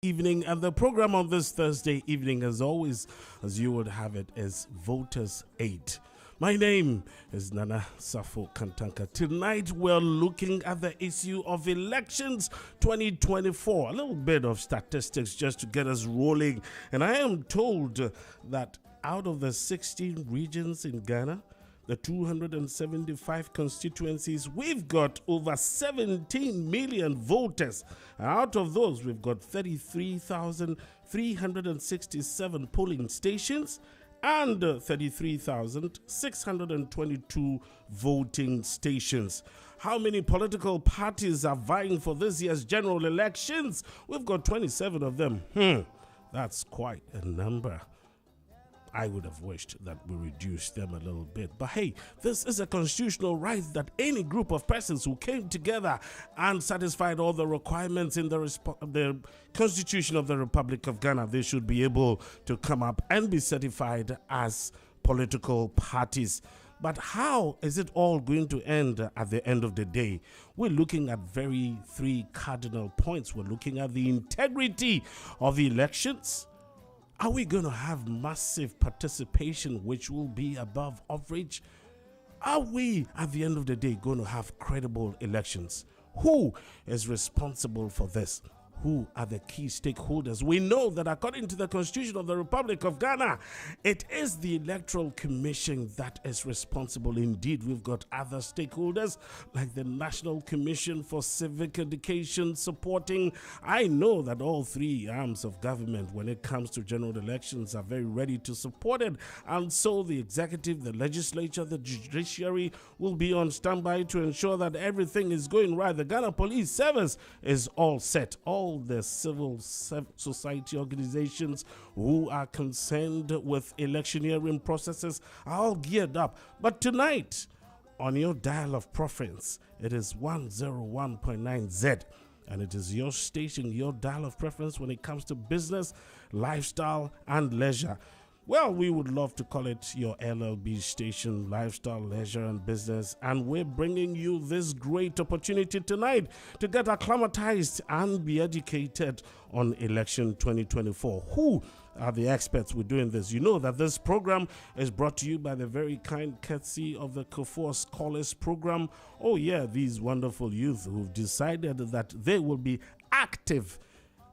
Evening, and the program on this Thursday evening, as always, as you would have it, is Voters Aid. My name is Nana Safo Kantanka. Tonight we're looking at the issue of elections 2024. A little bit of statistics just to get us rolling. And I am told that out of the 16 regions in Ghana, the 275 constituencies, we've got over 17 million voters. Out of those, we've got 33,367 polling stations and 33,622 voting stations. How many political parties are vying for this year's general elections? We've got 27 of them. That's quite a number. I would have wished that we reduced them a little bit. But hey, this is a constitutional right that any group of persons who came together and satisfied all the requirements in the Constitution of the Republic of Ghana, they should be able to come up and be certified as political parties. But how is it all going to end at the end of the day? We're looking at three cardinal points. We're looking at the integrity of the elections. Are we going to have massive participation, which will be above average? Are we, at the end of the day, going to have credible elections? Who is responsible for this? Who are the key stakeholders? We know that according to the Constitution of the Republic of Ghana, it is the Electoral Commission that is responsible. Indeed, we've got other stakeholders like the National Commission for Civic Education supporting. I know that all three arms of government, when it comes to general elections, are very ready to support it. And so the executive, the legislature, the judiciary will be on standby to ensure that everything is going right. The Ghana Police Service is all set. All the civil society organizations who are concerned with electioneering processes are all geared up. But tonight, on your dial of preference, it is 101.9Z. And it is your station, your dial of preference when it comes to business, lifestyle, and leisure. Well, we would love to call it your LLB station, lifestyle, leisure, and business. And we're bringing you this great opportunity tonight to get acclimatized and be educated on election 2024. Who are the experts we're doing this? You know that this program is brought to you by the very kind courtesy of the Kufuor Scholars Program. Oh yeah, these wonderful youth who've decided that they will be active.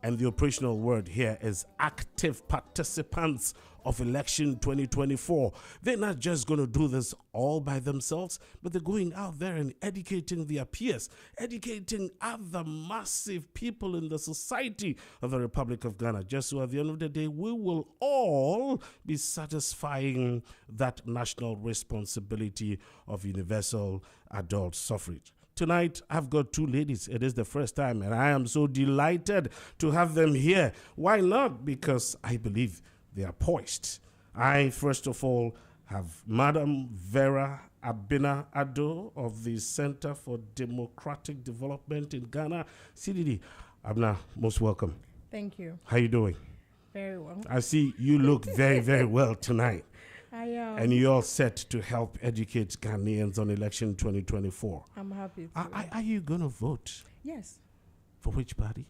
And the operational word here is active participants of election 2024. They're not just going to do this all by themselves, but they're going out there and educating their peers, educating other massive people in the society of the Republic of Ghana, just so at the end of the day, we will all be satisfying that national responsibility of universal adult suffrage. Tonight, I've got two ladies. It is the first time, and I am so delighted to have them here. Why not? Because I believe they are poised. I, first of all, have Madam Vera Abina Ado of the Center for Democratic Development in Ghana, CDD. Abina, most welcome. Thank you. How you doing? Very well. I see you look very, very well tonight. I am. And you're all set to help educate Ghanaians on election 2024. I'm happy to. Are you going to vote? Yes. For which party?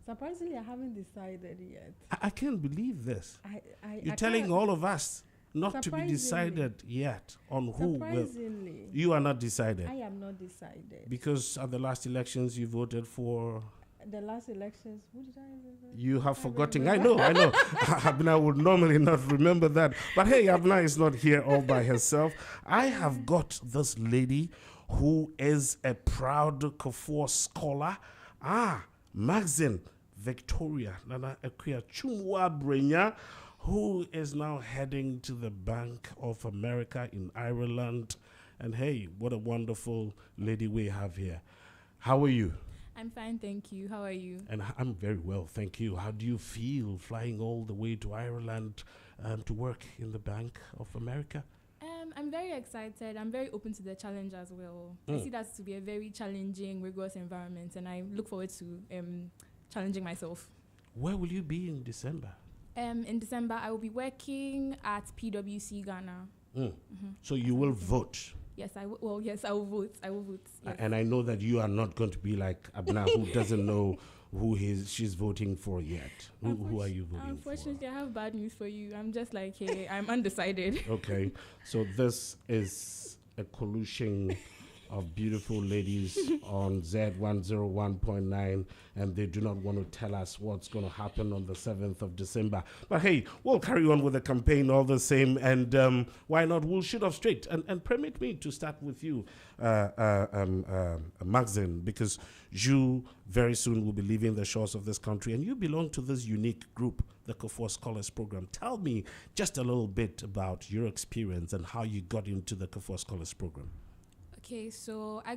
Surprisingly, I haven't decided yet. I can't believe this. You're I telling can't. all of us not to be decided yet on who will. Surprisingly. You are not decided. I am not decided. Because at the last elections you voted for. The last elections, who did I vote? You have forgotten. I know. Abna would normally not remember that. But hey, Abna is not here all by herself. I have got this lady who is a proud Kufuor scholar. Maxine Victoria Nana Equia Chumwa Brenya, who is now heading to the Bank of America in Ireland. And hey, what a wonderful lady we have here. How are you? I'm fine, thank you. How are you? And I'm very well, thank you. How do you feel flying all the way to Ireland to work in the Bank of America? I'm very excited. I'm very open to the challenge as well. I see that to be a very challenging, rigorous environment, and I look forward to challenging myself. Where will you be in December? In December, I will be working at PwC Ghana. So you will vote? Yes, yes, I will vote. I will vote. Yes. And I know that you are not going to be like Abna, who doesn't know she's voting for yet. Who are you voting for? Unfortunately, I have bad news for you. I'm just like, hey, I'm undecided. Okay, so this is a collusion of beautiful ladies on Z101.9, and they do not want to tell us what's going to happen on the 7th of December. But hey, we'll carry on with the campaign all the same, and why not? We'll shoot off straight. And permit me to start with you, Maxine, because you very soon will be leaving the shores of this country, and you belong to this unique group, the Kufuor Scholars Program. Tell me just a little bit about your experience and how you got into the Kufuor Scholars Program. Okay, so I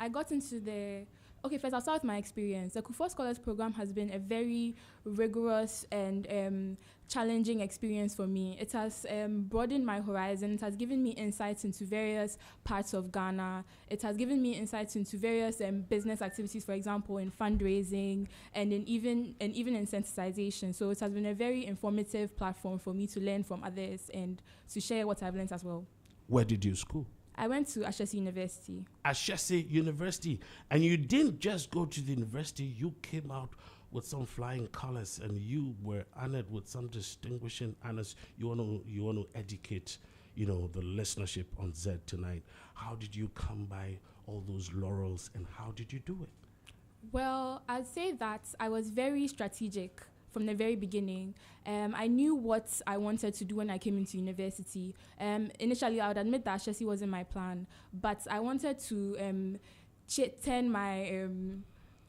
got into the... Okay, first I'll start with my experience. The Kufuor Scholars Program has been a very rigorous and challenging experience for me. It has broadened my horizon. It has given me insights into various parts of Ghana. It has given me insights into various business activities, for example, in fundraising and even in sensitization. So it has been a very informative platform for me to learn from others and to share what I've learned as well. Where did you school? I went to Ashesi University. Ashesi University. And you didn't just go to the university, you came out with some flying colors and you were honored with some distinguishing honors. You want to educate, the listenership on Z tonight. How did you come by all those laurels and how did you do it? Well, I'd say that I was very strategic from the very beginning. I knew what I wanted to do when I came into university. Initially, I would admit that Ashesi wasn't my plan, but I wanted to turn my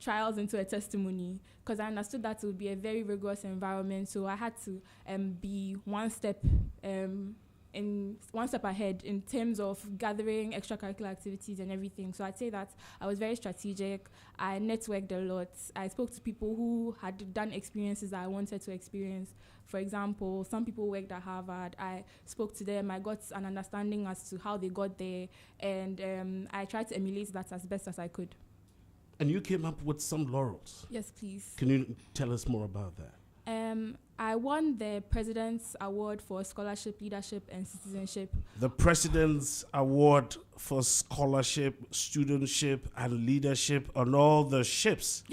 trials into a testimony because I understood that it would be a very rigorous environment. So I had to be one step ahead in terms of gathering extracurricular activities and everything. So I'd say that I was very strategic. I networked a lot. I spoke to people who had done experiences that I wanted to experience. For example, some people worked at Harvard. I spoke to them. I got an understanding as to how they got there, and I tried to emulate that as best as I could. And you came up with some laurels. Yes, please. Can you tell us more about that? I won the President's Award for Scholarship, Leadership, and Citizenship. The President's Award for Scholarship, Studentship, and Leadership on all the ships.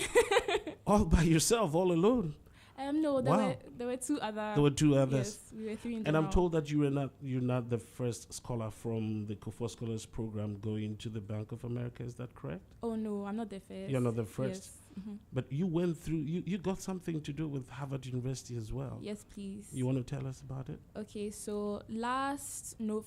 All by yourself, all alone. No, there were two others. There were two others. Yes, we were three in And I'm general. told that you're not the first scholar from the Kufuor Scholars Program going to the Bank of America. Is that correct? Oh no, I'm not the first. You're not the first. Yes. Mm-hmm. But you went through, you got something to do with Harvard University as well. Yes, please. You want to tell us about it? Okay, so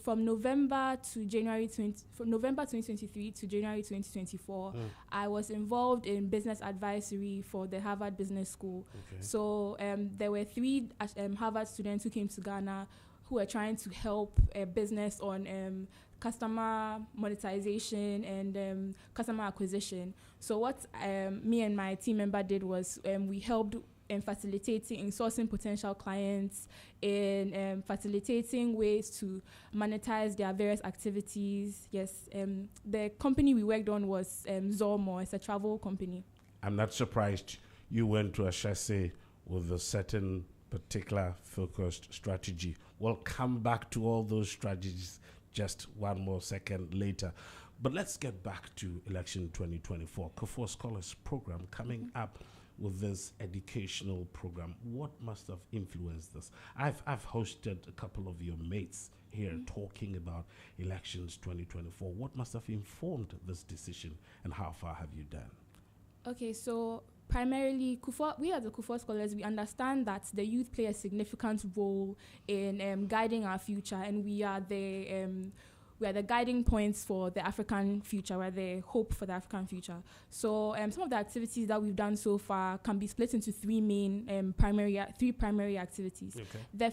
from November 2023 to January 2024, I was involved in business advisory for the Harvard Business School. Okay. So there were three Harvard students who came to Ghana who were trying to help a business on customer monetization and customer acquisition. So what me and my team member did was we helped in sourcing potential clients, in facilitating ways to monetize their various activities. Yes, the company we worked on was Zormo. It's a travel company. I'm not surprised you went to Ashesi with a certain particular focused strategy. We'll come back to all those strategies just one more second later. But let's get back to election 2024. Kufuor Scholars Program coming up with this educational program. What must have influenced this? I've hosted a couple of your mates here talking about elections 2024. What must have informed this decision and how far have you done? Okay, so primarily, we as the Kufuor Scholars, we understand that the youth play a significant role in guiding our future, and we are the guiding points for the African future. We're the hope for the African future. So some of the activities that we've done so far can be split into three primary activities. Okay. The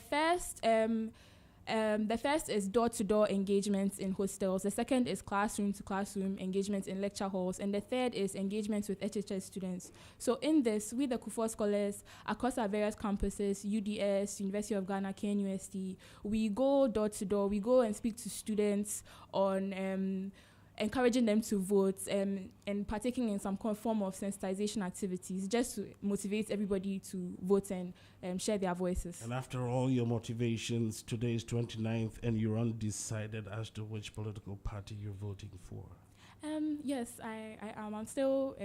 first is door-to-door engagements in hostels. The second is classroom-to-classroom engagements in lecture halls. And the third is engagements with HHS students. So in this, we, the Kufuor Scholars, across our various campuses, UDS, University of Ghana, KNUST, we go door-to-door. We go and speak to students on encouraging them to vote and partaking in some form of sensitization activities just to motivate everybody to vote and share their voices. And after all your motivations, today is 29th and you're undecided as to which political party you're voting for. Yes, I am. I'm still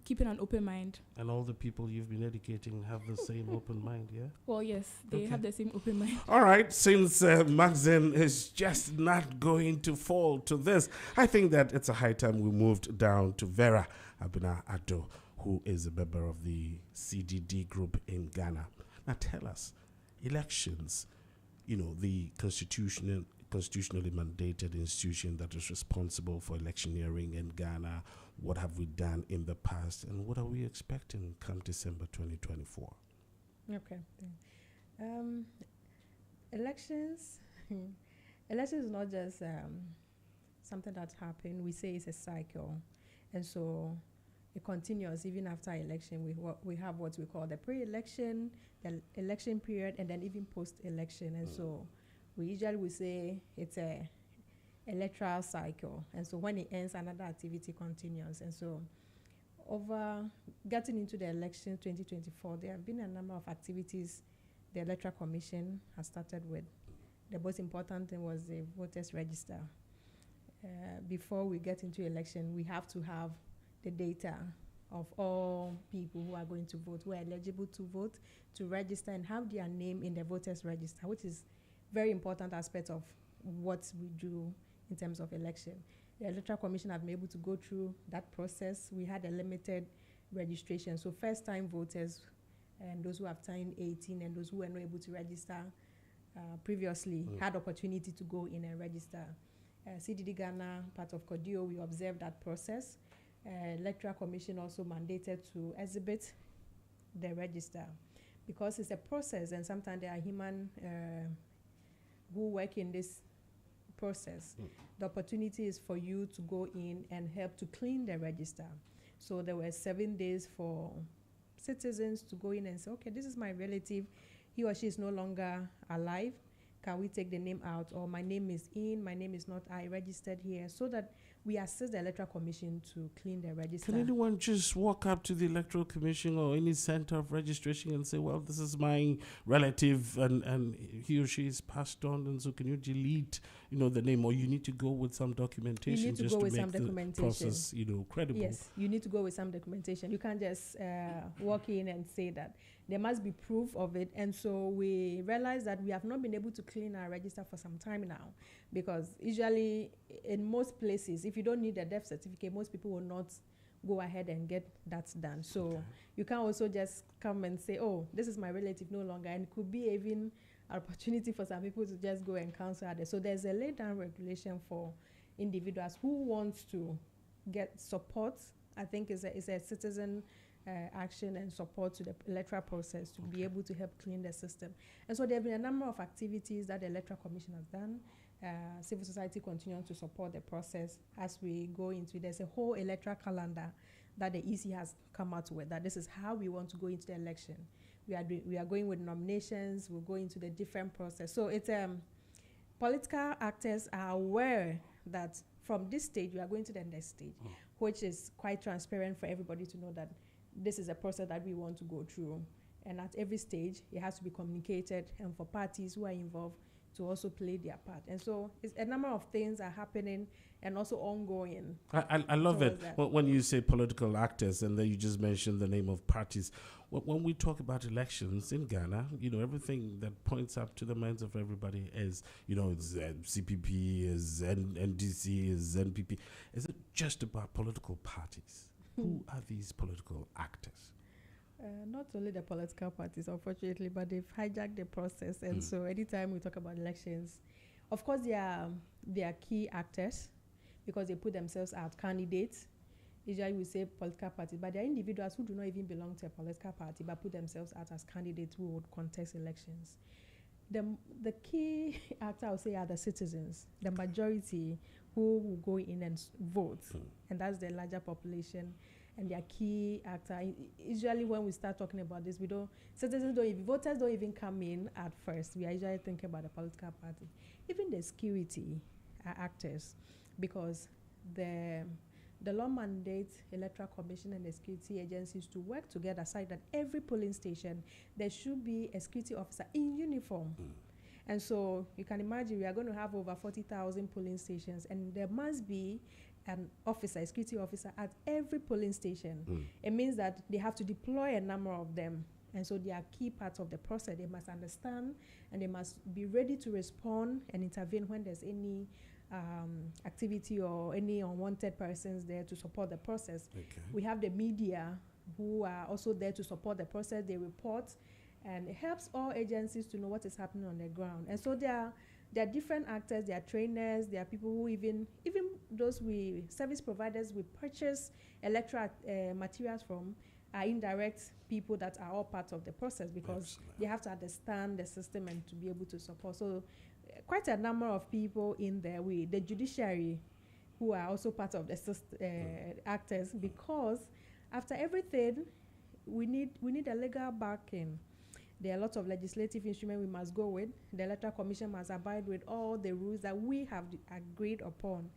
keeping an open mind. And all the people you've been educating have the same open mind, yeah? Well, yes, they have the same open mind. All right, since Maxine is just not going to fall to this, I think that it's a high time we moved down to Vera Abena Addo, who is a member of the CDD group in Ghana. Now tell us, elections, the constitutionally mandated institution that is responsible for electioneering in Ghana, what have we done in the past, and what are we expecting come December 2024? Okay. Elections is not just something that happened. We say it's a cycle, and so it continues even after election. We have what we call the pre-election, the election period, and then even post-election. And so we usually say it's a electoral cycle, and so when it ends, another activity continues. And so over getting into the election 2024, there have been a number of activities the Electoral Commission has started with. The most important thing was the voters register. Before we get into election, we have to have the data of all people who are going to vote, who are eligible to vote, to register and have their name in the voters register, which is very important aspect of what we do in terms of election. The Electoral Commission have been able to go through that process. We had a limited registration. So first-time voters and those who have turned 18 and those who were not able to register previously had opportunity to go in and register. CDD Ghana, part of CODIO, we observed that process. Electoral Commission also mandated to exhibit the register because it's a process, and sometimes there are human who work in this process. The opportunity is for you to go in and help to clean the register. So there were 7 days for citizens to go in and say, okay, this is my relative, he or she is no longer alive, can we take the name out? Or my name is in, my name is not I registered here, so that we assist the Electoral Commission to clean the register. Can anyone just walk up to the Electoral Commission or any center of registration and say, well, this is my relative and he or she is passed on, and so can you delete, the name, or you need to go with some documentation? You need to just go to with make some the documentation. process, credible. Yes, you need to go with some documentation. You can't just walk in and say that. There must be proof of it. And so we realized that we have not been able to clean our register for some time now, because usually in most places, if you don't need a death certificate, most people will not go ahead and get that done. So you can also just come and say, oh, this is my relative no longer. And it could be even an opportunity for some people to just go and cancel others. So there's a laid down regulation for individuals who want to get support. I think it's a citizen action and support to the electoral process to be able to help clean the system. And so there have been a number of activities that the Electoral Commission has done. Civil society continues to support the process as we go into it. There's a whole electoral calendar that the EC has come out with, that this is how we want to go into the election. We are going with nominations, we'll go into the different process. So it's political actors are aware that from this stage we are going to the next stage, which is quite transparent for everybody to know that this is a process that we want to go through. And at every stage, it has to be communicated, and for parties who are involved to also play their part. And so it's a number of things are happening and also ongoing. I love it when you say political actors and then you just mention the name of parties. When we talk about elections in Ghana, everything that points up to the minds of everybody is, it's CPP, is NDC, is NPP. Is it just about political parties? Who are these political actors? Not only the political parties, unfortunately, but they've hijacked the process. And so anytime we talk about elections, of course, they are key actors because they put themselves out candidates. Usually we say political parties, but there are individuals who do not even belong to a political party but put themselves out as candidates who would contest elections. The key actor, I would say, are the citizens, the majority who will go in and vote, and that's the larger population, and their key actor. Usually when we start talking about this, voters don't even come in at first. We are usually thinking about the political party. Even the security are actors, because the law mandates Electoral Commission and the security agencies to work together, so that every polling station there should be a security officer in uniform. And so you can imagine we are going to have over 40,000 polling stations, and there must be an officer, a security officer at every polling station. It means that they have to deploy a number of them. And so they are key parts of the process. They must understand and they must be ready to respond and intervene when there's any activity or any unwanted persons there to support the process. Okay. We have the media who are also there to support the process. They report, and it helps all agencies to know what is happening on the ground. And so there are different actors, there are trainers, there are people who even those service providers we purchase electoral materials from are indirect people that are all part of the process, because they have to understand the system and to be able to support. So quite a number of people in there, the judiciary, who are also part of the actors, because after everything, we need a legal backing. There are lots of legislative instruments we must go with. The Electoral Commission must abide with all the rules that we have agreed upon.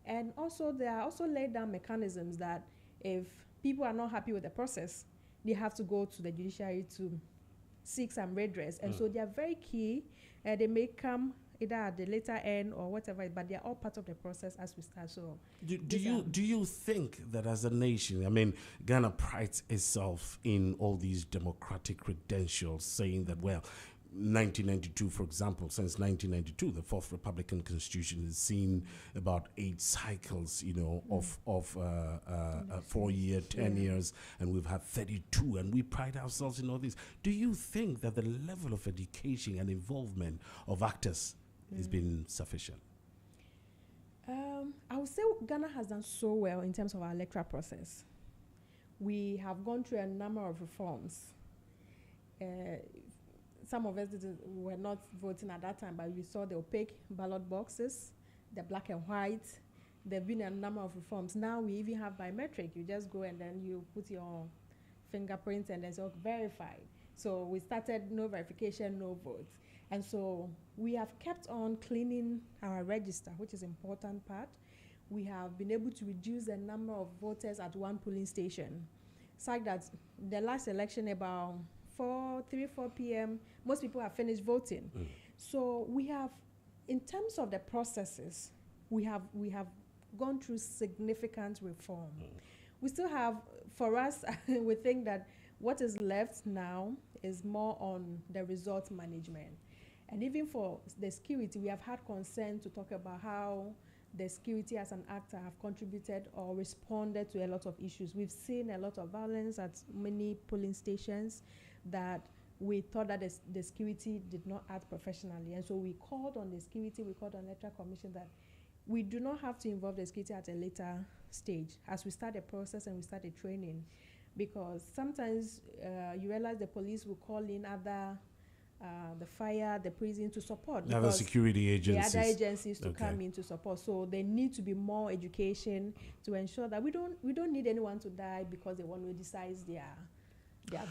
And also, there are also laid down mechanisms that if people are not happy with the process, they have to go to the judiciary to seek some redress. And so they are very key. They may come either at the later end or whatever, but they are all part of the process as we start. So do you think that as a nation, I mean, Ghana prides itself in all these democratic credentials, saying that, well, 1992, for example, since 1992, the Fourth Republican Constitution has seen about 8 cycles, of 4-year, 10 years, and we've had 32, and we pride ourselves in all this. Do you think that the level of education and involvement of actors has been sufficient? I would say Ghana has done so well in terms of our electoral process. We have gone through a number of reforms. Some of us were not voting at that time, but we saw the opaque ballot boxes, the black and white. There have been a number of reforms. Now we even have biometric. You just go and then you put your fingerprint and it's all verified. So we started no verification, no votes. And so we have kept on cleaning our register, which is an important part. We have been able to reduce the number of voters at one polling station. It's like that the last election, about 4 p.m., most people have finished voting. So we have, in terms of the processes, we have gone through significant reform. We still have, for us, we think that what is left now is more on the result management. And even for the security, we have had concern to talk about how the security as an actor have contributed or responded to a lot of issues. We've seen a lot of violence at many polling stations that we thought that the security did not act professionally. And so we called on the security, we called on the Electoral Commission that we do not have to involve the security at a later stage as we start the process and we start the training. Because sometimes you realize the police will call in other, the fire, the prison to support. Other security agencies. The other agencies to come in to support. So there need to be more education to ensure that we don't need anyone to die because they want to decide their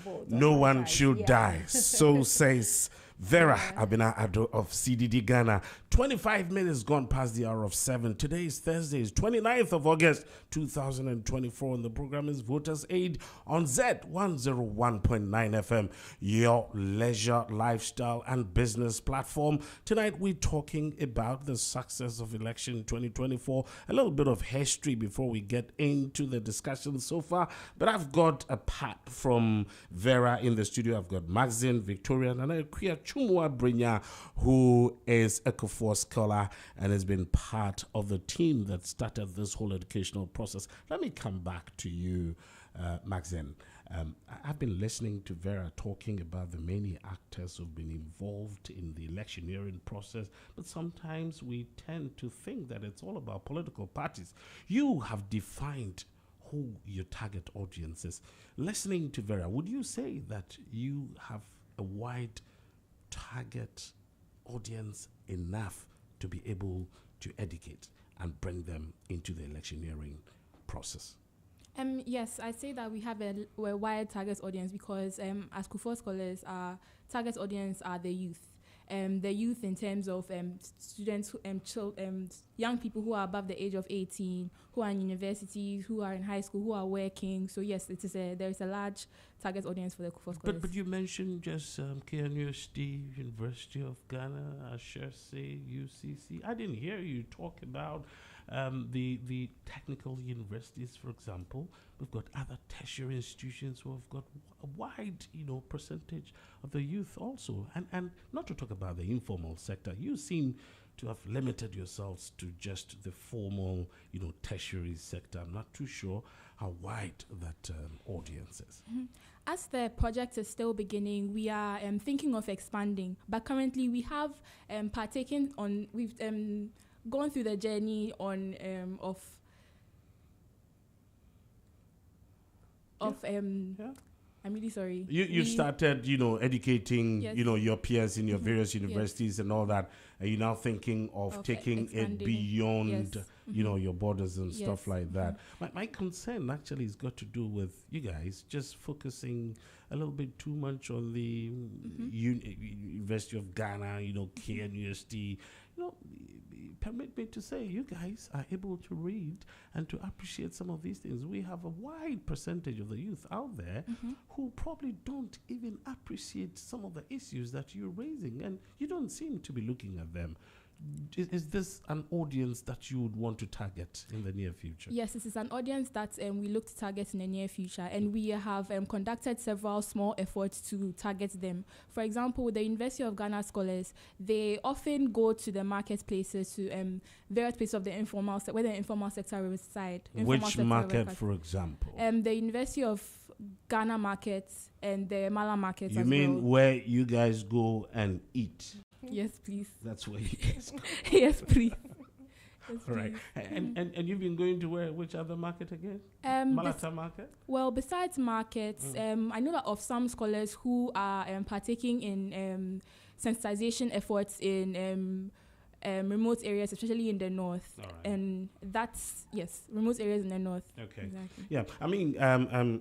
vote. No one should die. So says Vera Abina Ado of CDD Ghana. 25 minutes gone past the hour of 7. Today is Thursday, 29th of August, 2024. And the program is Voters Aid on Z101.9 FM, your leisure, lifestyle, and business platform. Tonight, we're talking about the success of election 2024. A little bit of history before we get into the discussion so far. But I've got a part from Vera in the studio. I've got Maxine, Victoria, and Anakia Chumwa Brinya, who is a Kufuor scholar and has been part of the team that started this whole educational process. Let me come back to you, Maxine. I've been listening to Vera talking about the many actors who've been involved in the electioneering process, but sometimes we tend to think that it's all about political parties. You have defined who your target audience is. Listening to Vera, would you say that you have a wide target audience enough to be able to educate and bring them into the electioneering process? Yes, I say that we have a wide target audience because as Kufuor scholars, our target audience are the youth. the youth in terms of students, young people who are above the age of 18, who are in universities, who are in high school, who are working. So yes, there is a large target audience for the Kufuor Scholars. But you mentioned just KNUST, University of Ghana, Ashesi, UCC. I didn't hear you talk about the technical universities, for example. We've got other tertiary institutions who have got a wide, percentage of the youth also. And not to talk about the informal sector. You seem to have limited yourselves to just the formal, tertiary sector. I'm not too sure how wide that audience is. Mm-hmm. As the project is still beginning, we are thinking of expanding. But currently, we have we've gone through the journey on I'm really sorry. You started, educating, yes. Your peers in your Mm-hmm. various universities, yes, and all that. Are you now thinking of taking it beyond, yes. Your borders and yes. stuff like that? Mm-hmm. My concern actually has got to do with you guys just focusing a little bit too much on the University of Ghana, KNUST. Permit me to say, you guys are able to read and to appreciate some of these things. We have a wide percentage of the youth out there who probably don't even appreciate some of the issues that you're raising, and you don't seem to be looking at them. Is this an audience that you would want to target in the near future? Yes, this is an audience that we look to target in the near future, and we have conducted several small efforts to target them. For example, with the University of Ghana Scholars, they often go to the marketplaces, to various places of the informal sector, where the informal sector reside. Which market, for example? The University of Ghana markets and the Mala markets. You mean where you guys go and eat? Yes, please. That's where you guys go. Yes, please. Yes, all right. And you've been going to which other market again? Malata market? Well, besides markets, I know that of some scholars who are partaking in sensitization efforts in remote areas, especially in the north. All right. And that's, yes, remote areas in the north. Okay. Exactly. Yeah. I mean,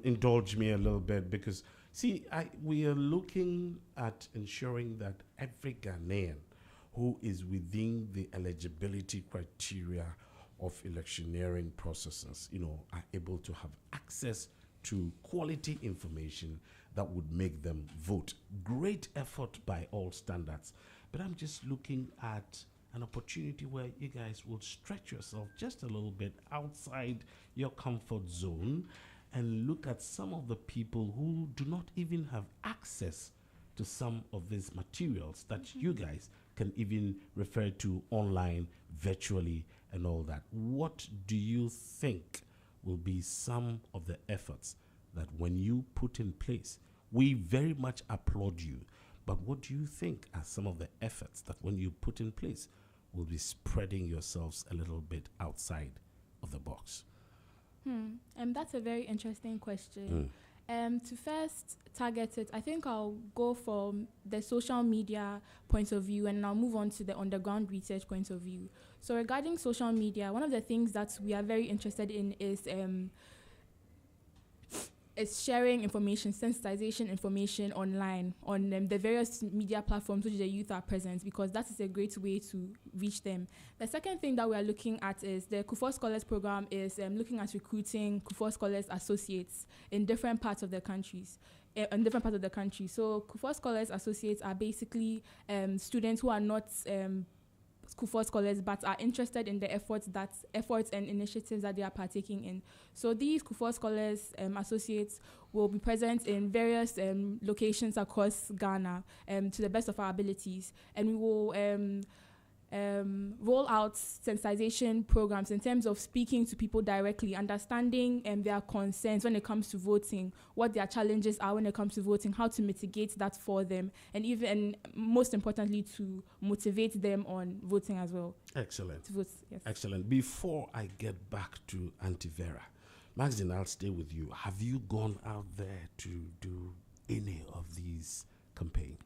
indulge me a little bit because, see, we are looking at ensuring that every Ghanaian who is within the eligibility criteria of electioneering processes, are able to have access to quality information that would make them vote. Great effort by all standards. But I'm just looking at an opportunity where you guys will stretch yourself just a little bit outside your comfort zone and look at some of the people who do not even have access to some of these materials that you guys can even refer to online, virtually, and all that. What do you think will be some of the efforts that when you put in place, we very much applaud you, but what do you think are some of the efforts that when you put in place will be spreading yourselves a little bit outside of the box? That's a very interesting question. To first target it, I think I'll go from the social media point of view, and I'll move on to the underground research point of view. So regarding social media, one of the things that we are very interested in is sharing information, sensitization information online on the various media platforms which the youth are present, because that is a great way to reach them. The second thing that we are looking at is the Kufuor Scholars Program is looking at recruiting Kufuor Scholars Associates in different parts of the countries. So Kufuor Scholars Associates are basically students who are not Kufuor Scholars but are interested in the efforts and initiatives that they are partaking in. So these Kufuor Scholars Associates will be present in various locations across Ghana to the best of our abilities, and we will roll out sensitization programs in terms of speaking to people directly, understanding their concerns when it comes to voting, what their challenges are when it comes to voting, how to mitigate that for them, and even most importantly to motivate them on voting as well. Excellent. To vote, yes. Excellent. Before I get back to Auntie Vera, Maxine, I'll stay with you. Have you gone out there to do any of these campaigns?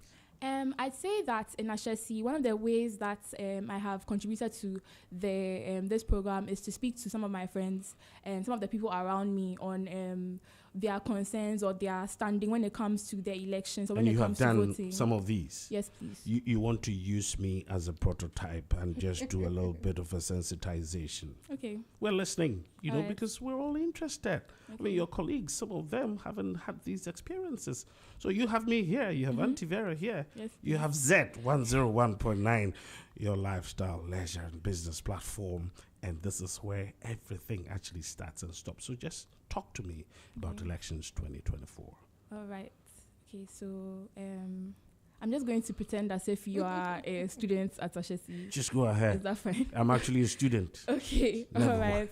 I'd say that in Ashesi, one of the ways that I have contributed to this program is to speak to some of my friends and some of the people around me on their concerns or their standing when it comes to their elections or And when you it have comes to done voting. some of these. Yes, please. You want to use me as a prototype and just do a little bit of a sensitization. Okay. We're listening, you know, Alright. because we're all interested. I mean, your colleagues, some of them haven't had these experiences. So you have me here, you have Auntie Vera here, Yes, you have Z101.9, your lifestyle, leisure, and business platform. And this is where everything actually starts and stops. So just talk to me about elections 2024. All right. Okay, so I'm just going to pretend as if you are a student at Ashesi. Just go Is ahead. that fine? I'm actually a student. Okay. Level All right.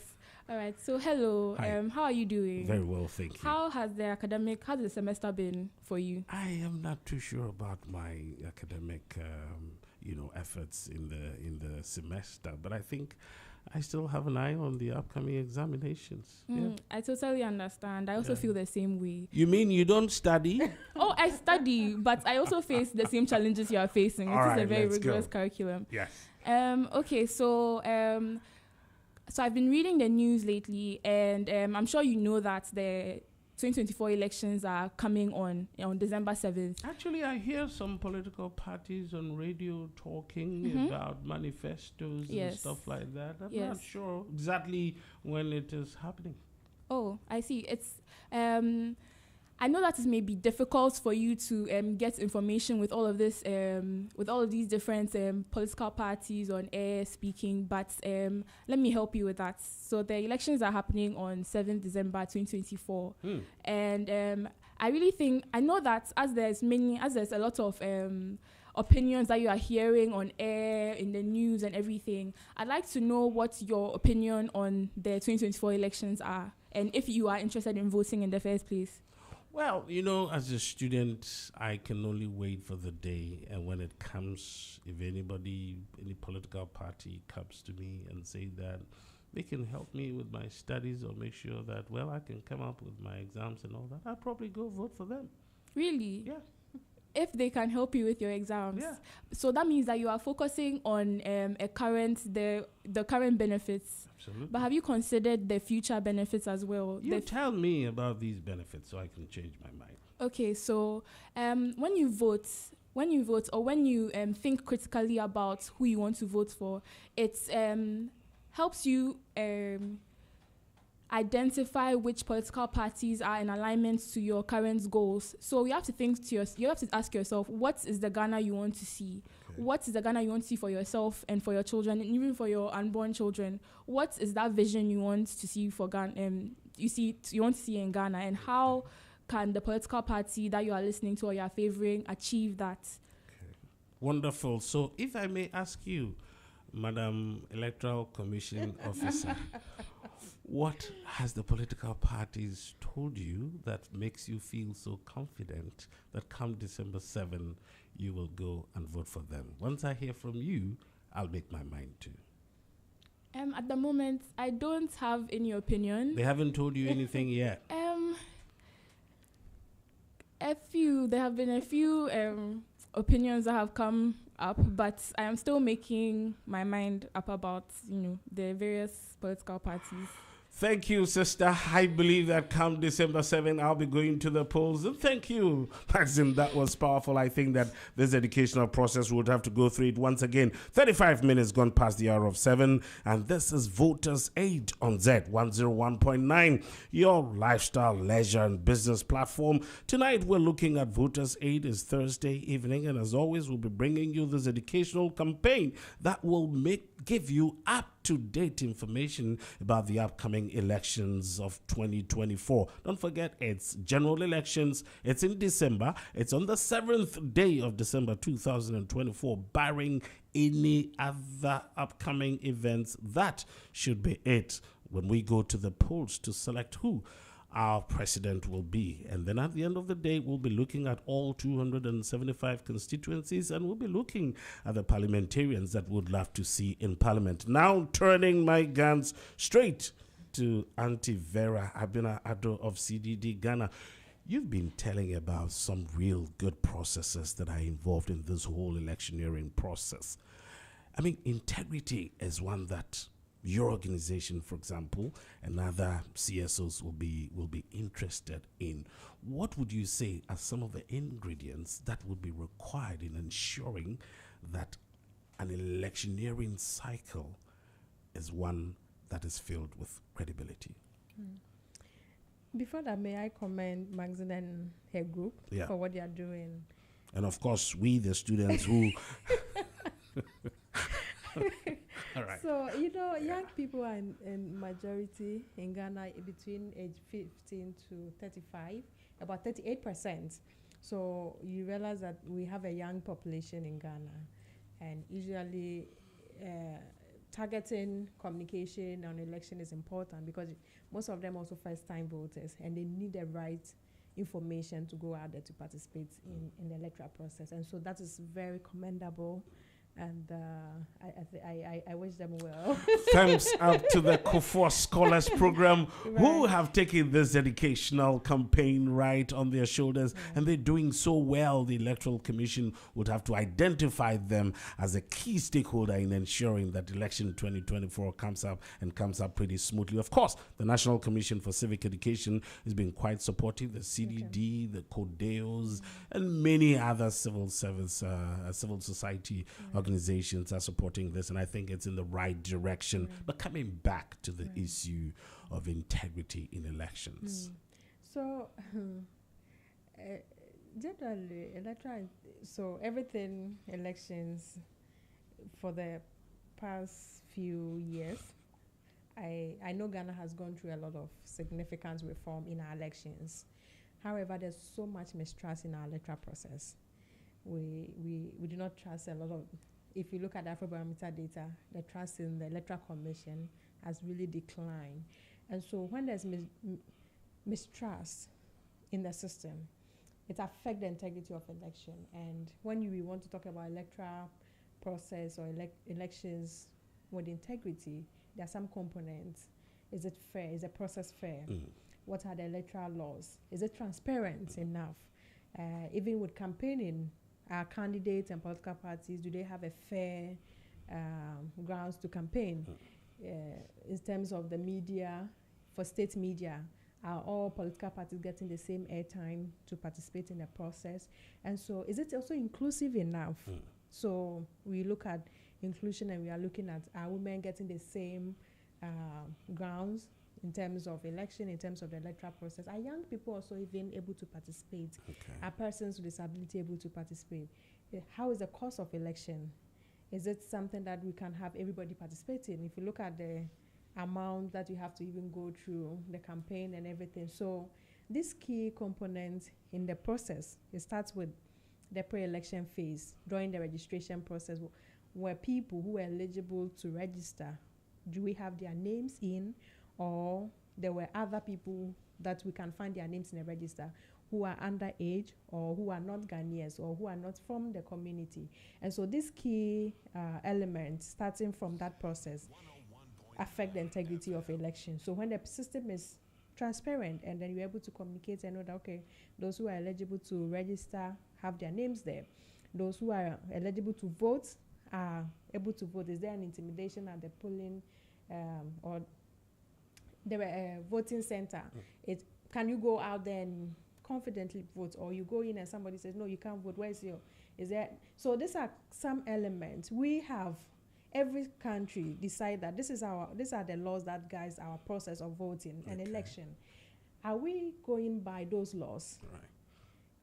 All right. So hello. Hi. How are you doing? Very well, thank you. How's the semester been for you? I am not too sure about my academic, efforts in the semester, but I think I still have an eye on the upcoming examinations. Yeah. I totally understand. I also Yeah. feel the same way. You mean you don't study? Oh, I study, but I also face the same challenges you are facing. All This is right, a very let's rigorous go. curriculum. Yes. Okay, so I've been reading the news lately, and I'm sure you know that the 2024 elections are coming on December 7th. Actually, I hear some political parties on radio talking Mhm. about manifestos and Yes. stuff like that. I'm not Yes. sure exactly when it is happening. Oh, I see. It's I know that it may be difficult for you to get information with all of this, with all of these different political parties on air speaking, but let me help you with that. So the elections are happening on 7th December 2024. And I know that as there's a lot of opinions that you are hearing on air, in the news and everything, I'd like to know what your opinion on the 2024 elections are, and if you are interested in voting in the first place. Well, as a student, I can only wait for the day. And when it comes, if any political party comes to me and say that they can help me with my studies or make sure that, I can come up with my exams and all that, I'll probably go vote for them. Really? Yeah. If they can help you with your exams. Yeah. So that means that you are focusing on the current benefits. Absolutely. But have you considered the future benefits as well? You tell me about these benefits so I can change my mind. Okay, so when you vote or when you think critically about who you want to vote for, it helps you identify which political parties are in alignment to your current goals. So you have to ask yourself, what is the Ghana you want to see? Okay. What is the Ghana you want to see for yourself and for your children, and even for your unborn children? What is that vision you want to see for Ghana? You want to see in Ghana, and how can the political party that you are listening to or you are favoring achieve that? Okay. Wonderful. So if I may ask you, Madam Electoral Commission Officer, what has the political parties told you that makes you feel so confident that come December 7, you will go and vote for them? Once I hear from you, I'll make my mind too. At the moment, I don't have any opinion. They haven't told you anything yet. There have been a few opinions that have come up, but I am still making my mind up about, the various political parties. Thank you, sister. I believe that come December 7, I'll be going to the polls. And thank you, Maxim. That was powerful. I think that this educational process would have to go through it once again. 35 minutes gone past the hour of 7. And this is Voters Aid on Z101.9, your lifestyle, leisure, and business platform. Tonight, we're looking at Voters Aid. It's Thursday evening. And as always, we'll be bringing you this educational campaign that will give you up-to-date information about the upcoming elections of 2024. Don't forget, it's general elections. It's in December. It's on the 7th day of December 2024, barring any other upcoming events. That should be it when we go to the polls to select who our president will be. And then at the end of the day, we'll be looking at all 275 constituencies, and we'll be looking at the parliamentarians that we'd love to see in parliament. Now turning my guns straight to Auntie Vera Abina Ado of CDD Ghana. You've been telling about some real good processes that are involved in this whole electioneering process. I mean, integrity is one that your organization, for example, and other CSOs will be interested in. What would you say are some of the ingredients that would be required in ensuring that an electioneering cycle is one that is filled with credibility? Before that, may I commend Magazine and her group for what they are doing? And of course, we, the students who... All right. So, young people are in majority in Ghana between age 15 to 35, about 38%. So you realize that we have a young population in Ghana, and usually targeting communication on election is important because most of them also first-time voters, and they need the right information to go out there to participate in the electoral process. And so that is very commendable. And I wish them well. Thanks up to the Kufuor Scholars Program, who have taken this educational campaign right on their shoulders, and they're doing so well. The Electoral Commission would have to identify them as a key stakeholder in ensuring that election 2024 comes up pretty smoothly. Of course, the National Commission for Civic Education has been quite supportive. The CDD, the CODEOs, and many other civil society organizations are supporting this, and I think it's in the right direction. But coming back to the issue of integrity in elections. So, generally, everything elections for the past few years, I know Ghana has gone through a lot of significant reform in our elections. However, there's so much mistrust in our electoral process. We do not trust a lot of. If you look at the Afrobarometer data, the trust in the Electoral Commission has really declined. And so when there's mistrust in the system, it affects the integrity of election. And when we want to talk about electoral process or elections with integrity, there are some components. Is it fair? Is the process fair? What are the electoral laws? Is it transparent enough? Even with campaigning, our candidates and political parties, do they have a fair grounds to campaign? In terms of the media, for state media, are all political parties getting the same airtime to participate in the process? And so is it also inclusive enough? So we look at inclusion, and we are looking at, are women getting the same grounds in terms of election, in terms of the electoral process? Are young people also even able to participate? Are persons with disability able to participate? How is the cost of election? Is it something that we can have everybody participating? If you look at the amount that you have to even go through the campaign and everything. So this key component in the process, it starts with the pre-election phase, during the registration process, where people who are eligible to register, do we have their names in? Or there were other people that we can find their names in the register who are underage or who are not Ghanaians or who are not from the community. And so this key element, starting from that process, affect the integrity of elections. So when the system is transparent, and then you're able to communicate and know that, okay, those who are eligible to register have their names there. Those who are eligible to vote are able to vote. Is there an intimidation at the polling or the voting center? Can you go out there and confidently vote, or you go in and somebody says, no, you can't vote, is there? So these are some elements. We have, every country decide that these are the laws that guides our process of voting and election. Are we going by those laws? Right.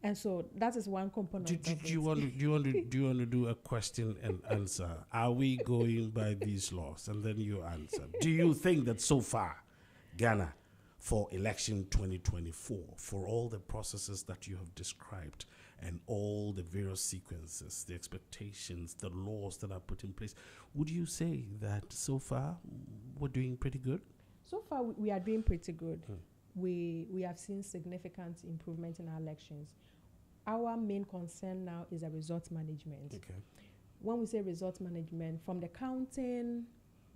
And so that is one component. Do you want to do a question and answer? Are we going by these laws? And then you answer. Do you think that so far, Ghana, for election 2024, for all the processes that you have described and all the various sequences, the expectations, the laws that are put in place, would you say that so far we're doing pretty good? So far we are doing pretty good. We have seen significant improvement in our elections. Our main concern now is the result management. Okay. When we say result management, from the counting,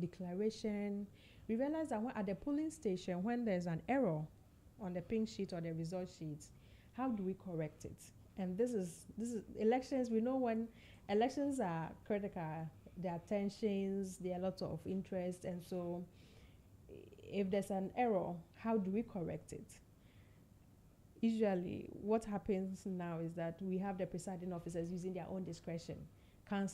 declaration, we realize that at the polling station, when there's an error on the pink sheet or the result sheet, how do we correct it? And this is elections. We know when elections are critical, there are tensions, there are lots of interest, and so if there's an error, how do we correct it? Usually, what happens now is that we have the presiding officers using their own discretion.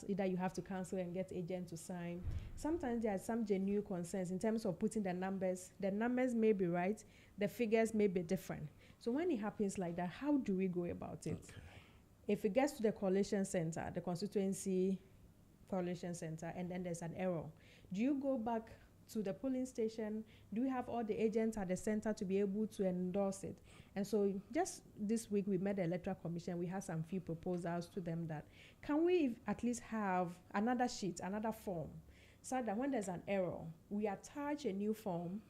Either you have to cancel and get agent to sign. Sometimes there are some genuine concerns in terms of putting the numbers. The numbers may be right, the figures may be different. So when it happens like that, how do we go about it? Okay. If it gets to the coalition center, the constituency coalition center, and then there's an error, do you go back to the polling station? Do we have all the agents at the center to be able to endorse it? And so just this week we met the Electoral Commission. We had some few proposals to them that can we at least have another sheet, another form, so that when there's an error, we attach a new form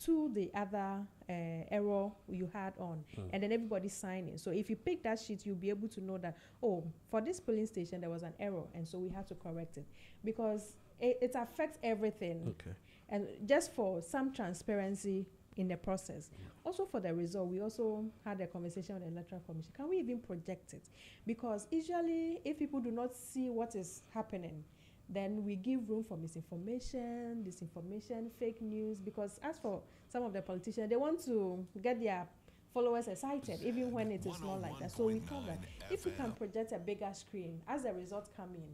to the other error you had on, and then everybody sign it. So if you pick that sheet, you'll be able to know that, oh, for this polling station there was an error, and so we have to correct it, because it affects everything. Okay. And just for some transparency in the process. Also for the result, we also had a conversation with the Electoral Commission. Can we even project it? Because usually if people do not see what is happening, then we give room for misinformation, disinformation, fake news, because as for some of the politicians, they want to get their followers excited, even when it is not like that. So we thought that if we can project a bigger screen, as the results come in,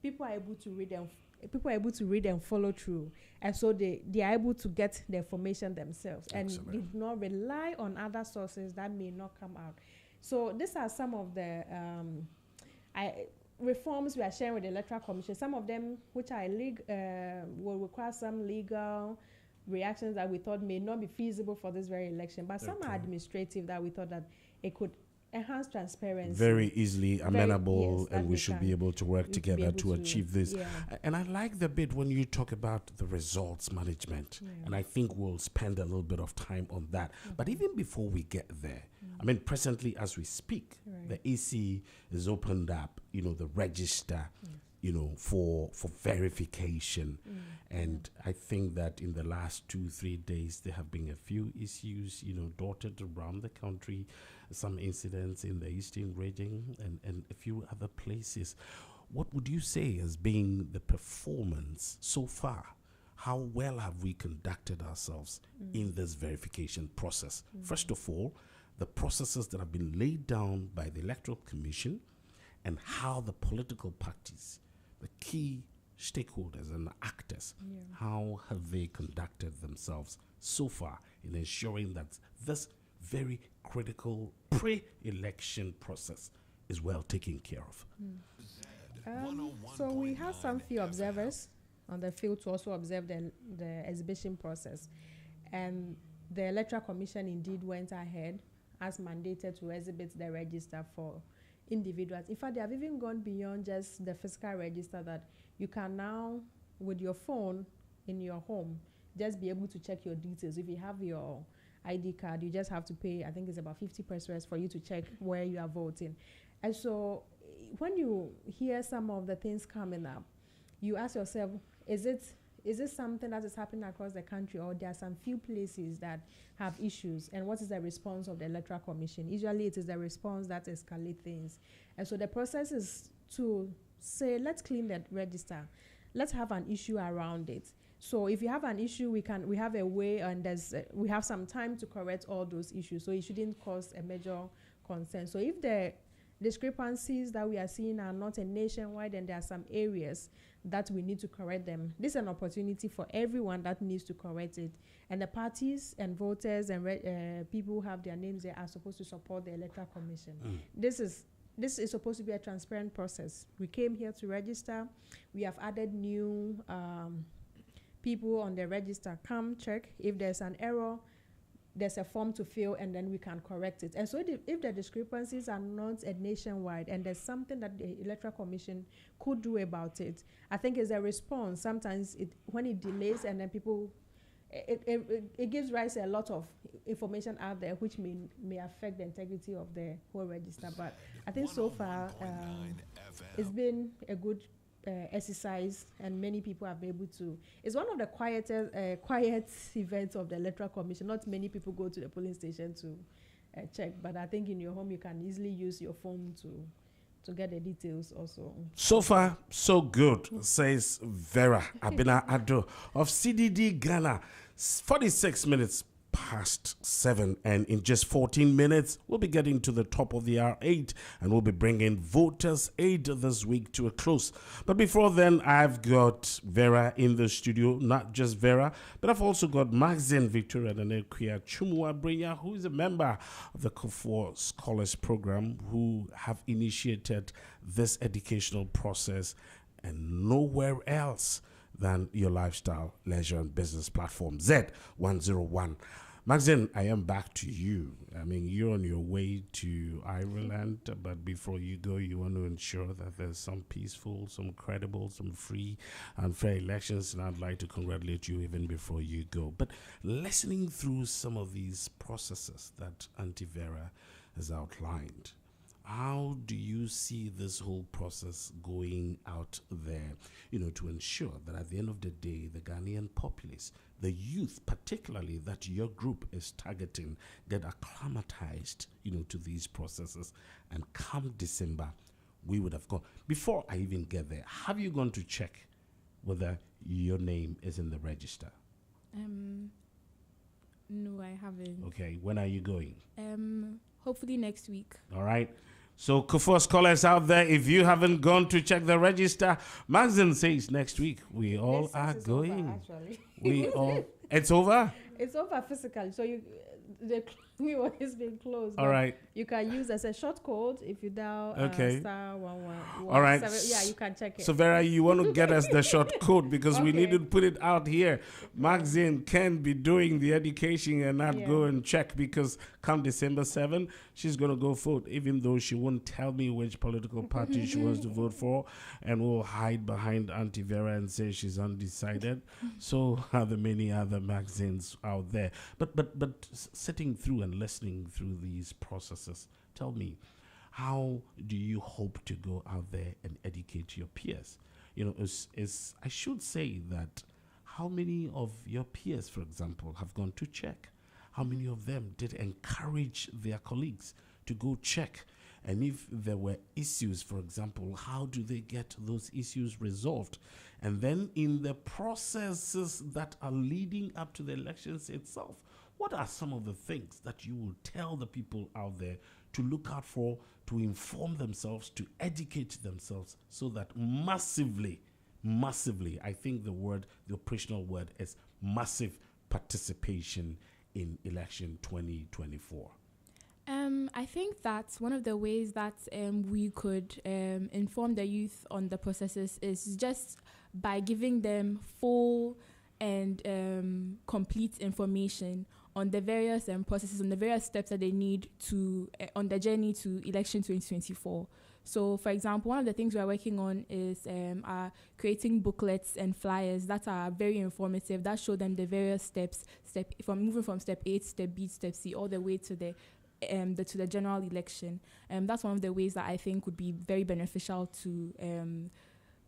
people are able to read them. People are able to read and follow through, and so they are able to get the information themselves. Excellent. And did not rely on other sources that may not come out. So these are some of the reforms we are sharing with the Electoral Commission. Some of them which are will require some legal reactions that we thought may not be feasible for this very election, but some are administrative that we thought that it could enhance transparency. Very easily amenable, yes, and we should be able to work together to achieve this. Yeah. And I like the bit when you talk about the results management, and I think we'll spend a little bit of time on that. But even before we get there, I mean, presently as we speak, the EC has opened up, the register, for verification. And I think that in the last 2-3 days, there have been a few issues, dotted around the country, some incidents in the Eastern region and a few other places. What would you say has been the performance so far? How well have we conducted ourselves in this verification process? First of all, the processes that have been laid down by the Electoral Commission, and how the political parties, the key stakeholders and actors, how have they conducted themselves so far in ensuring that this very critical pre-election process is well taken care of? So we have some few observers on the field to also observe the exhibition process. And the Electoral Commission indeed went ahead as mandated to exhibit the register for individuals. In fact, they have even gone beyond just the physical register, that you can now, with your phone in your home, just be able to check your details. If you have your ID card, you just have to pay, I think it's about 50 pesos for you to check where you are voting. And so when you hear some of the things coming up, you ask yourself, is it something that is happening across the country, or there are some few places that have issues, and what is the response of the Electoral Commission? Usually it is the response that escalates things. And so the process is to say, let's clean that register. Let's have an issue around it. So if you have an issue, we have a way, and we have some time to correct all those issues. So it shouldn't cause a major concern. So if the discrepancies that we are seeing are not a nationwide, and there are some areas that we need to correct them, this is an opportunity for everyone that needs to correct it. And the parties and voters and people who have their names there are supposed to support the Electoral Commission. This is supposed to be a transparent process. We came here to register. We have added new people on the register. Come check. If there's an error, there's a form to fill, and then we can correct it. And so if the discrepancies are not nationwide, and there's something that the Electoral Commission could do about it, I think it's a response. Sometimes when it delays, and then people, it gives rise to a lot of information out there which may affect the integrity of the whole register. But I think so far it's been a good exercise, and many people have been able to. It's one of the quiet events of the Electoral Commission. Not many people go to the polling station to check, but I think in your home you can easily use your phone to to get the details also. So far, so good, says Vera Abina Ado of CDD Ghana. 46 minutes past 7, and in just 14 minutes we'll be getting to the top of the hour 8, and we'll be bringing Voters Aid this week to a close. But before then, I've got Vera in the studio. Not just Vera, but I've also got Maxine Victoria Nanekwia Chumua Brenya, who is a member of the Kufuor Scholars Program, who have initiated this educational process and nowhere else than your lifestyle, leisure, and business platform, Z101. Maxine, I am back to you. I mean, you're on your way to Ireland, but before you go, you want to ensure that there's some peaceful, some credible, some free and fair elections, and I'd like to congratulate you even before you go. But listening through some of these processes that Auntie Vera has outlined, how do you see this whole process going out there, to ensure that at the end of the day, the Ghanaian populace, the youth particularly that your group is targeting, get acclimatized, to these processes, and come December, we would have gone. Before I even get there, have you gone to check whether your name is in the register? No, I haven't. Okay, when are you going? Hopefully next week. All right. So, Kufuor Scholars out there, if you haven't gone to check the register, Maxine says next week we all are going. Over, actually. We all. It's over? It's over physically. So the queue is being closed. All right. You can use as a short code if you dial star 111. All right. Yeah, you can check it. So, Vera, you want to get us the short code because we Okay. need to put it out here. Maxine can be doing the education and not go and check, because come December 7, she's going to go vote, even though she won't tell me which political party she wants to vote for, and will hide behind Auntie Vera and say she's undecided. So are the many other Maxines out there. But sitting through and listening through these processes, tell me, how do you hope to go out there and educate your peers? I should say that how many of your peers, for example, have gone to check? How many of them did encourage their colleagues to go check? And if there were issues, for example, how do they get those issues resolved? And then in the processes that are leading up to the elections itself, what are some of the things that you will tell the people out there to look out for, to inform themselves, to educate themselves, so that massively, I think the operational word is massive participation in election 2024? I think that one of the ways that we could inform the youth on the processes is just by giving them full and complete information on the various processes, on the various steps that they need to on the journey to election 2024. So, for example, one of the things we are working on is creating booklets and flyers that are very informative, that show them the various steps, moving from step A to step B to step C, all the way to the general election. That's one of the ways that I think would be very beneficial to in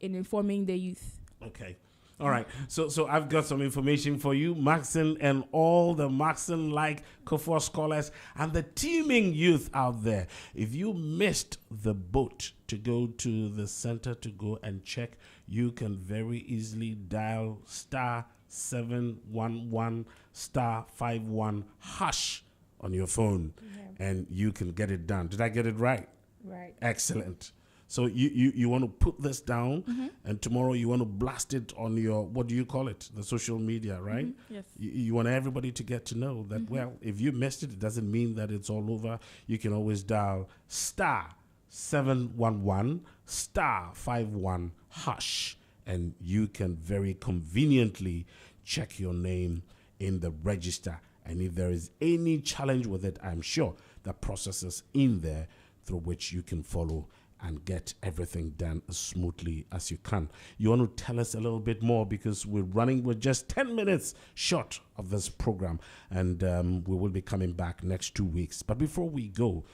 informing the youth. Okay. All right. So I've got some information for you, Maxine, and all the Maxine-like Kufuor Scholars and the teeming youth out there. If you missed the boat to go to the center to go and check, you can very easily dial star 711 star 51 hash on your phone, and you can get it done. Did I get it right? Right. Excellent. So you want to put this down, and tomorrow you want to blast it on your, what do you call it? The social media, right? Yes. You want everybody to get to know that, well, if you missed it, it doesn't mean that it's all over. You can always dial star 711 star 51 hash, and you can very conveniently check your name in the register. And if there is any challenge with it, I'm sure the processes in there through which you can follow and get everything done as smoothly as you can. You want to tell us a little bit more, because we're just 10 minutes short of this program, and we will be coming back next 2 weeks. But before we go,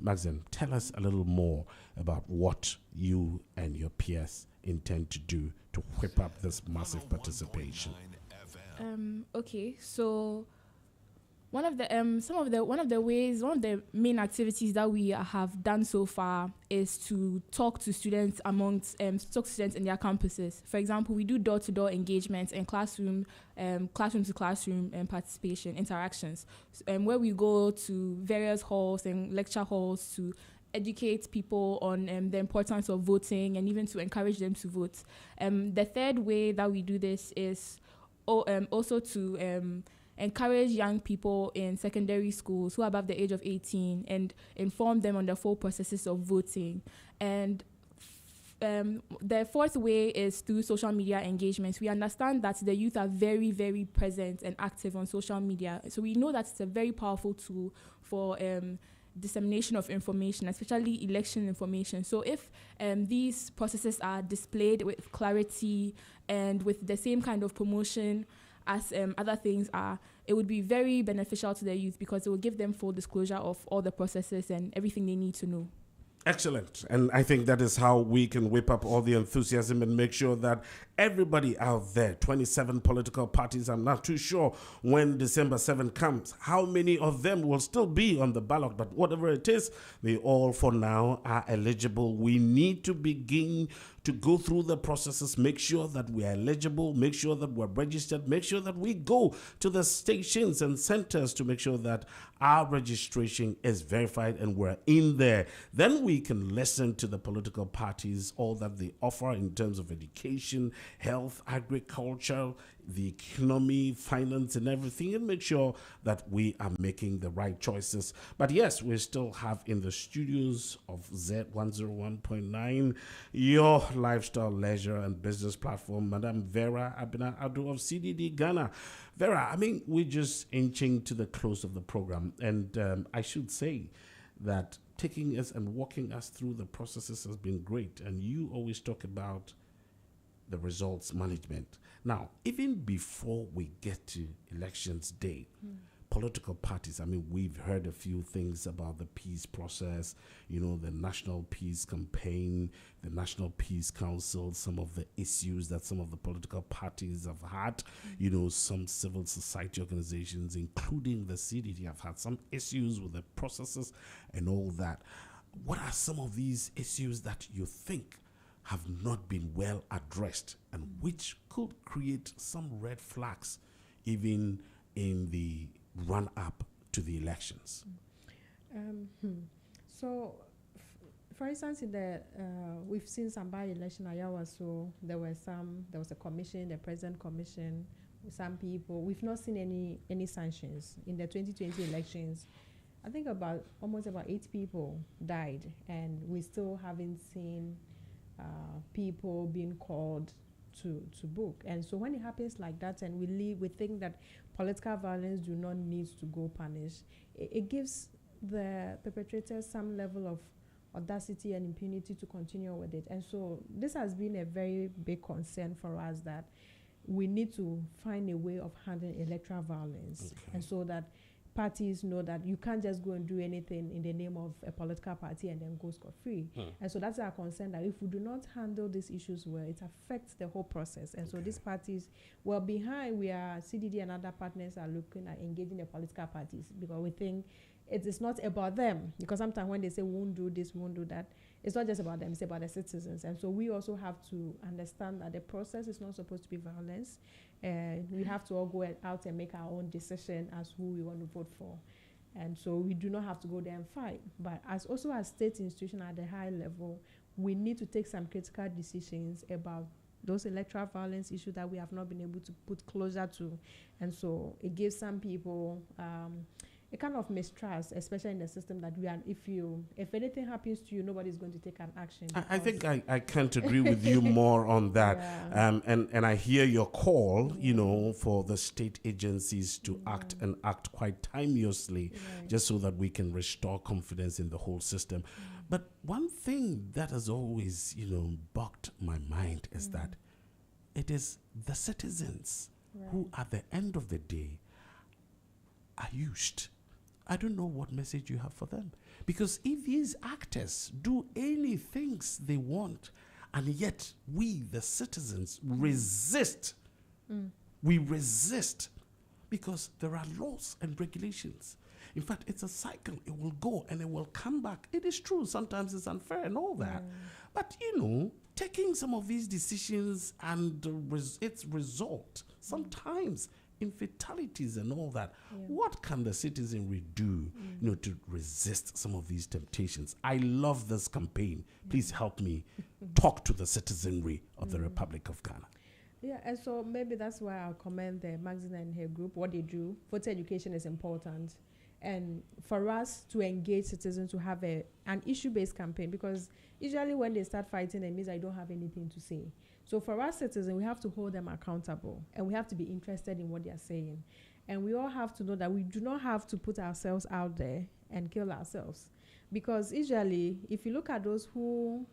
Maxine, tell us a little more about what you and your peers intend to do to whip up this massive participation. Okay, so One of the main activities that we have done so far is to talk to students in their campuses. For example, we do door-to-door engagements and classroom to classroom participation interactions, where we go to various halls and lecture halls to educate people on the importance of voting and even to encourage them to vote. The third way that we do this is also to encourage young people in secondary schools who are above the age of 18 and inform them on the full processes of voting. And the fourth way is through social media engagements. We understand that the youth are very, very present and active on social media. So we know that it's a very powerful tool for dissemination of information, especially election information. So if these processes are displayed with clarity and with the same kind of promotion as other things are, it would be very beneficial to the youth because it will give them full disclosure of all the processes and everything they need to know. Excellent. And I think that is how we can whip up all the enthusiasm and make sure that everybody out there, 27 political parties, I'm not too sure when December 7 comes, how many of them will still be on the ballot, but whatever it is, they all for now are eligible. We need to begin to go through the processes, make sure that we are eligible, make sure that we're registered, make sure that we go to the stations and centers to make sure that our registration is verified and we're in there. Then we can listen to the political parties, all that they offer in terms of education, health, agriculture, the economy, finance, and everything, and make sure that we are making the right choices. But yes, we still have in the studios of Z101.9 your lifestyle, leisure, and business platform, Madam Vera Abena-Adu of CDD Ghana. Vera, I mean, we're just inching to the close of the program, and I should say that taking us and walking us through the processes has been great, and you always talk about the results management. Now, even before we get to elections day, political parties, I mean, we've heard a few things about the peace process, you know, the National Peace Campaign, the National Peace Council, some of the issues that some of the political parties have had, you know, some civil society organizations, including the CDD, have had some issues with the processes and all that. What are some of these issues that you think have not been well addressed and which could create some red flags even in the run-up to the elections? So, for instance, in the we've seen some by-election Ayawa, so there was a commission, the President Commission, some people. We've not seen any sanctions in the 2020 elections. I think almost about 8 people died, and we still haven't seen people being called to book. And so when it happens like that, and we think that political violence do not need to go punished, it gives the perpetrators some level of audacity and impunity to continue with it. And so this has been a very big concern for us, that we need to find a way of handling electoral violence, and so that parties know that you can't just go and do anything in the name of a political party and then go scot-free. And so that's our concern, that if we do not handle these issues well, it affects the whole process. And so these parties, well, behind, we are, CDD and other partners are looking at engaging the political parties, because we think it is not about them. Because sometimes when they say we won't do this, we won't do that, it's not just about them, it's about the citizens. And so we also have to understand that the process is not supposed to be violence. And we have to all go out and make our own decision as who we want to vote for. And so we do not have to go there and fight. But as state institutions at the high level, we need to take some critical decisions about those electoral violence issues that we have not been able to put closure to. And so it gives some people a kind of mistrust, especially in the system, that we are, if anything happens to you, nobody's going to take an action. I think I can't agree with you more on that. Yeah. And I hear your call, you know, for the state agencies to act and act quite timeously, just so that we can restore confidence in the whole system. But one thing that has always, you know, bugged my mind is that it is the citizens who, at the end of the day, are used. I don't know what message you have for them. Because if these actors do any things they want, and yet we, the citizens, resist, we resist, because there are laws and regulations. In fact, it's a cycle. It will go and it will come back. It is true. Sometimes it's unfair and all that. But, taking some of these decisions and its result, sometimes in fatalities and all that, what can the citizenry do, to resist some of these temptations? I love this campaign. Please help me talk to the citizenry of the Republic of Ghana. Yeah, and so maybe that's why I'll commend the Magazine and her group, what they do. Voter education is important. And for us to engage citizens to have an issue-based campaign, because usually when they start fighting, it means I don't have anything to say. So for us citizens, we have to hold them accountable, and we have to be interested in what they are saying. And we all have to know that we do not have to put ourselves out there and kill ourselves. Because usually, if you look at those who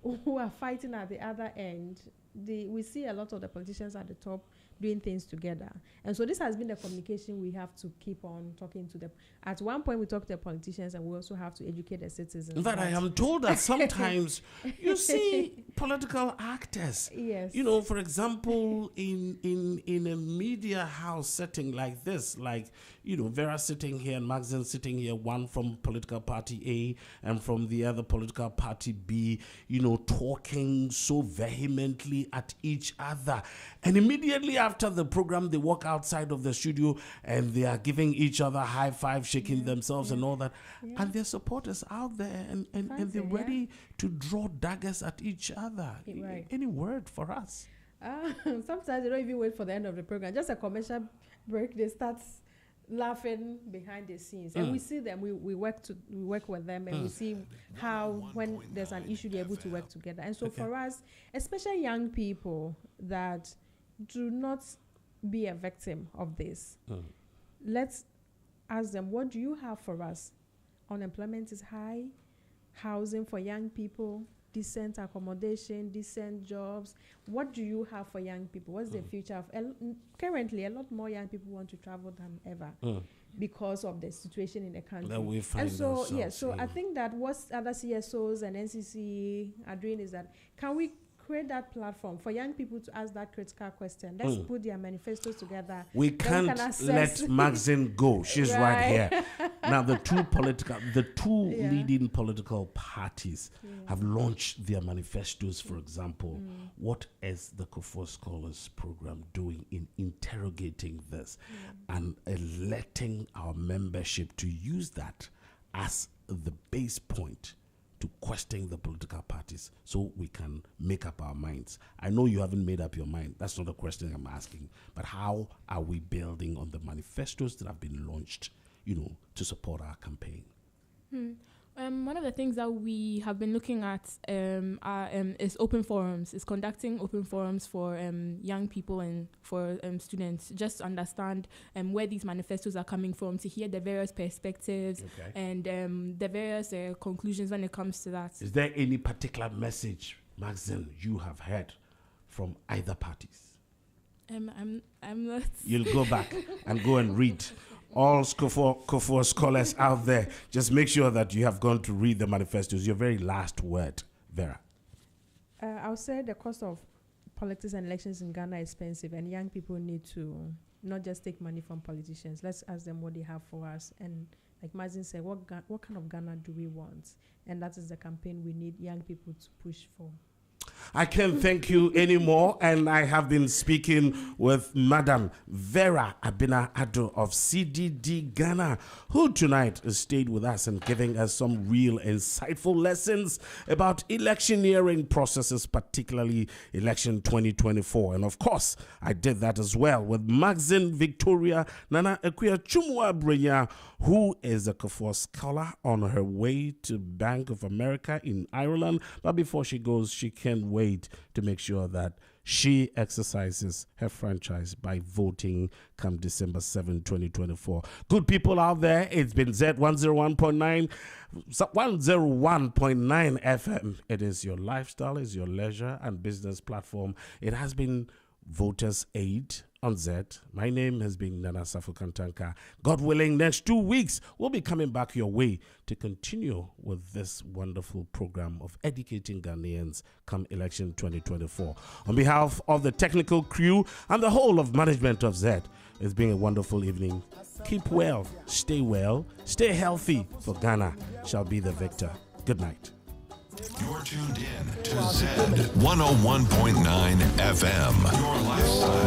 are fighting at the other end, we see a lot of the politicians at the top doing things together. And so this has been the communication we have to keep on talking to them. At one point, we talk to the politicians, and we also have to educate the citizens. In fact, I am told that sometimes you see political actors. Yes. For example, in a media house setting like this, like, Vera sitting here and Maxine sitting here, one from political party A and from the other political party B, talking so vehemently at each other. And immediately after the program, they walk outside of the studio and they are giving each other high five, shaking themselves and all that. And their supporters out there and they're ready to draw daggers at each other. Right. Any word for us? Sometimes they don't even wait for the end of the program. Just a commercial break, they start laughing behind the scenes. And we see them, we work with them, and we see how when there's an issue, they're able to work together. And so for us, especially young people that do not be a victim of this, let's ask them, what do you have for us? Unemployment is high, housing for young people, decent accommodation, decent jobs. What do you have for young people? What's the future of? Currently, a lot more young people want to travel than ever because of the situation in the country. That we find and so, ourselves, I think that what other CSOs and NCC are doing is that, can we create that platform for young people to ask that critical question? Let's put their manifestos together. We can't let Maxine go. She's right here. Now, the two leading political parties have launched their manifestos, for example. What is the Kufuor Scholars Program doing in interrogating this and letting our membership to use that as the base point to question the political parties so we can make up our minds? I know you haven't made up your mind. That's not a question I'm asking. But how are we building on the manifestos that have been launched, to support our campaign? One of the things that we have been looking at is open forums, is conducting open forums for young people and for students, just to understand where these manifestos are coming from, to hear the various perspectives and the various conclusions when it comes to that. Is there any particular message, Maxine, you have heard from either parties? I'm not. You'll go back and go and read. All Kufuor scholars out there, just make sure that you have gone to read the manifestos. Your very last word, Vera. I would say the cost of politics and elections in Ghana is expensive, and young people need to not just take money from politicians. Let's ask them what they have for us. And like Mazin said, what kind of Ghana do we want? And that is the campaign we need young people to push for. I can't thank you anymore, and I have been speaking with Madam Vera Abena-Addo of CDD Ghana, who tonight stayed with us and giving us some real insightful lessons about electioneering processes, particularly election 2024. And of course, I did that as well with Maxine Victoria Nana Ekuya Chumwa-Brenya, who is a Kufuor scholar on her way to Bank of America in Ireland. But before she goes, she can't wait to make sure that she exercises her franchise by voting come December 7, 2024. Good people out there, it's been Z101.9 FM. It is your lifestyle, it's your leisure and business platform. It has been Voters Aid on Z. My name has been Nana Safukantanka. God willing, next 2 weeks, we'll be coming back your way to continue with this wonderful program of educating Ghanaians come election 2024. On behalf of the technical crew and the whole of management of Z, It's been a wonderful evening. Keep well, stay healthy, for Ghana shall be the victor. Good night. You're tuned in to Z 101.9 FM. Your lifestyle.